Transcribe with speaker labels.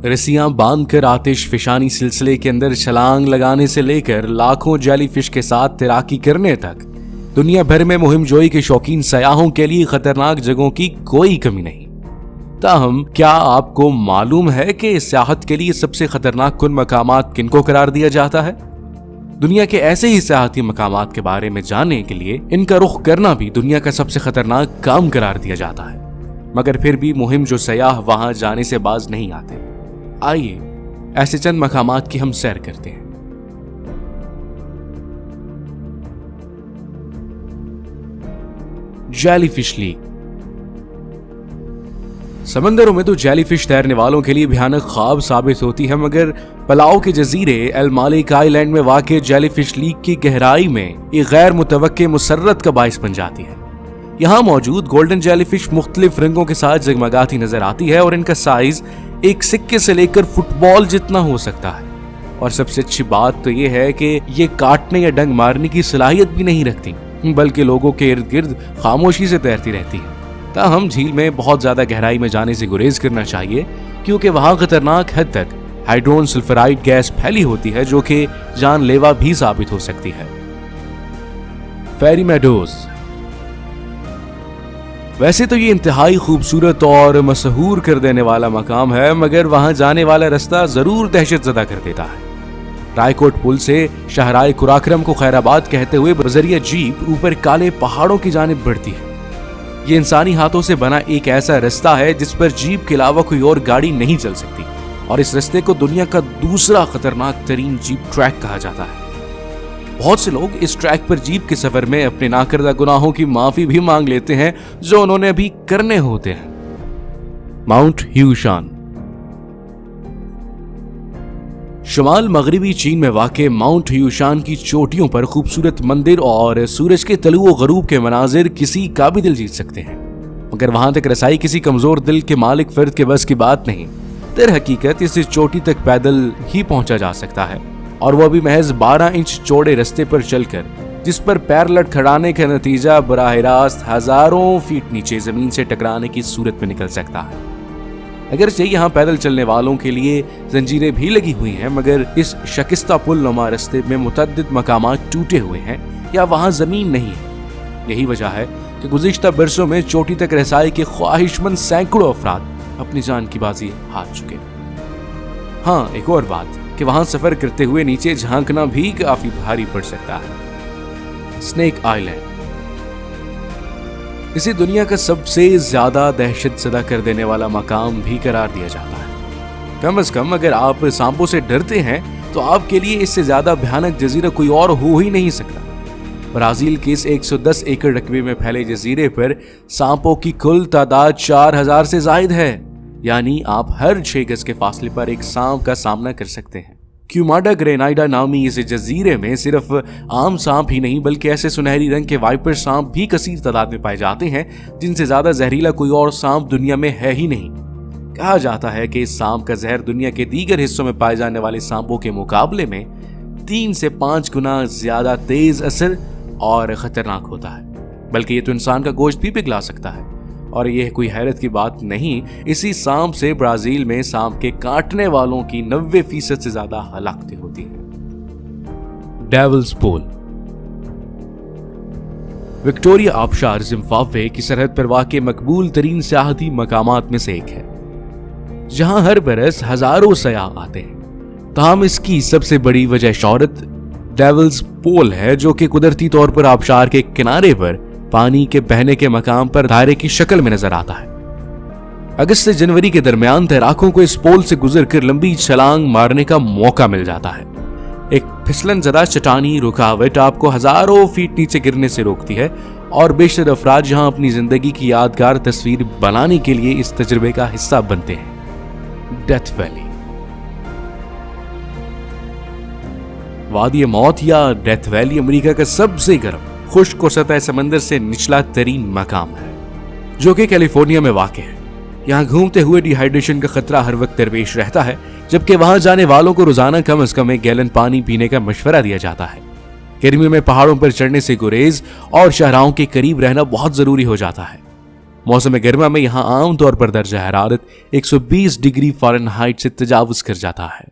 Speaker 1: रस्सियां बांधकर आतिश फिशानी सिलसिले के अंदर छलांग लगाने से लेकर लाखों जेलीफिश के साथ तैराकी करने तक दुनिया भर में मुहिमजोई के शौकीन सयाहों के लिए खतरनाक जगहों की कोई कमी नहीं। ताहम क्या आपको मालूम है कि सियाहत के लिए सबसे खतरनाक कुन मकामात किनको करार दिया जाता है? दुनिया के ऐसे ही सियाहती मकामात के बारे में जानने के लिए इनका रुख करना भी दुनिया का सबसे खतरनाक काम करार दिया जाता है, मगर फिर भी मुहिम जो सयाह वहां जाने से बाज नहीं आते। आइए ऐसे चंद मकामात की हम सैर करते हैं। Jellyfish leak. समंदरों में तो जेलीफिश तैरने वालों के लिए भयानक ख्वाब साबित होती है, मगर पलाओ के जजीरे एल मालिक आइलैंड में वाक़ जेलीफिश लीक की गहराई में एक गैर मुतवक्के मुसर्रत का बाइस बन जाती है। यहाँ मौजूद गोल्डन जेलीफिश मुख्तलिफ रंगों के साथ जगमगाती नजर आती है और इनका साइज एक सिक्के से लेकर फुटबॉल जितना हो सकता है। और सबसे अच्छी बात तो ये है कि ये काटने या डंग मारने की सलाहियत भी नहीं रखती, बल्कि लोगों के इर्द गिर्द खामोशी से तैरती रहती है। ताहम झील में बहुत ज्यादा गहराई में जाने से गुरेज करना चाहिए, क्योंकि वहां खतरनाक हद तक हाइड्रोन सल्फराइड गैस फैली होती है जो कि जानलेवा भी साबित हो सकती है। फेरी मेडोज। वैसे तो ये इंतहाई खूबसूरत और मशहूर कर देने वाला मकाम है, मगर वहां जाने वाला रास्ता जरूर दहशतजदा कर देता है। रायकोट पुल से शाहराए कुराक्रम को खैराबाद कहते हुए बजरिया जीप ऊपर काले पहाड़ों की जानिब बढ़ती है। ये इंसानी हाथों से बना एक ऐसा रास्ता है जिस पर जीप के अलावा कोई और गाड़ी नहीं चल सकती, और इस रास्ते को दुनिया का दूसरा खतरनाक तरीन जीप ट्रैक कहा जाता है। बहुत से लोग इस ट्रैक पर जीप के सफर में अपने नाकर्दा गुनाहों की माफी भी मांग लेते हैं जो उन्होंने अभी करने होते हैं। माउंट ह्यूशान। शुमाल मगरिबी चीन में वाक़ माउंट ह्यूशान की चोटियों पर खूबसूरत मंदिर और सूरज के तलुओ गरूब के मनाजिर किसी का भी दिल जीत सकते हैं, मगर वहां तक रसाई किसी कमजोर दिल के मालिक फर्द के बस की बात नहीं। दर हकीकत इस चोटी तक पैदल ही पहुंचा जा सकता है, और वह भी महज 12 इंच चौड़े रास्ते पर चलकर, जिस पर पैर लटखड़ाने का नतीजा बराह रास्त हजारों फीट नीचे जमीन से टकराने की सूरत में निकल सकता है। अगरचे यहाँ पैदल चलने वालों के लिए जंजीरें भी लगी हुई हैं, मगर इस शकिस्ता पुल नुमा रास्ते में मुतअद्दिद मकामात टूटे हुए हैं या वहाँ जमीन नहीं है। यही वजह है कि गुज़िश्ता बरसों में चोटी तक रसाई के ख्वाहिशमंद सैकड़ों अफराद अपनी जान की बाजी हार चुके। हाँ, एक और बात कि वहां सफर करते हुए नीचे झांकना भी काफी भारी पड़ सकता है। Snake island. इसे दुनिया का सबसे ज्यादा दहशतज़दा कर देने वाला मकाम भी करार दिया जाता है। कम से कम अगर आप सांपों से डरते हैं तो आपके लिए इससे ज्यादा भयानक जजीरा कोई और हो ही नहीं सकता। ब्राजील के इस 110 एकड़ रकबे में फैले जजीरे पर सांपों की कुल तादाद 4000 से जायद है, यानी आप हर 6 गज के फासले पर एक सांप का सामना कर सकते हैं। क्यूमाडा ग्रेनाइडा नामी इस जजीरे में सिर्फ आम सांप ही नहीं, बल्कि ऐसे सुनहरी रंग के वाइपर सांप भी कसीर तादाद में पाए जाते हैं, जिनसे ज्यादा जहरीला कोई और सांप दुनिया में है ही नहीं। कहा जाता है कि इस सांप का जहर दुनिया के दीगर हिस्सों में पाए जाने वाले सांपों के मुकाबले में 3 से 5 गुना ज्यादा तेज असर और खतरनाक होता है। बल्कि ये तो इंसान का गोश्त भी पिघला सकता है, और यह कोई हैरत की बात नहीं। इसी सांप से ब्राजील में सांप के काटने वालों की 90% से ज्यादा हलाकतें होती हैं। Devil's Pool. विक्टोरिया आबशार जिम्बाब्वे की सरहद पर वाक़े मकबूल तरीन सियाहती मकामात में से एक है, जहां हर बरस हजारों सयाह आते हैं। ताहम इसकी सबसे बड़ी वजह शौहरत डेविल्स पूल है, जो कि कुदरती तौर पर आबशार के किनारे पर पानी के बहने के मकाम पर दायरे की शक्ल में नजर आता है। अगस्त से जनवरी के दरमियान तैराकों को इस पोल से गुजरकर लंबी छलांग मारने का मौका मिल जाता है। एक फिसलन ज़दा चट्टानी रुकावट आपको हजारों फीट नीचे गिरने से रोकती है, और बेशतर अफराद यहां अपनी जिंदगी की यादगार तस्वीर बनाने के लिए इस तजुर्बे का हिस्सा बनते हैं। Death valley. वादी मौत या डेथ वैली अमेरिका का सबसे गर्म खुश्क और सतह समंदर से निचला तरीन मकाम है, जो कि कैलिफोर्निया में वाक़ है। यहाँ घूमते हुए डिहाइड्रेशन का खतरा हर वक्त दरपेश रहता है, जबकि वहां जाने वालों को रोजाना कम से कम 1 गैलन पानी पीने का मशवरा दिया जाता है। गर्मियों में पहाड़ों पर चढ़ने से गुरेज और शहराओं के करीब रहना बहुत जरूरी हो जाता है। मौसम गर्मा में यहाँ आमतौर पर दर्जा हरारत 120 डिग्री फ़ारेनहाइट से तजावुज कर जाता है।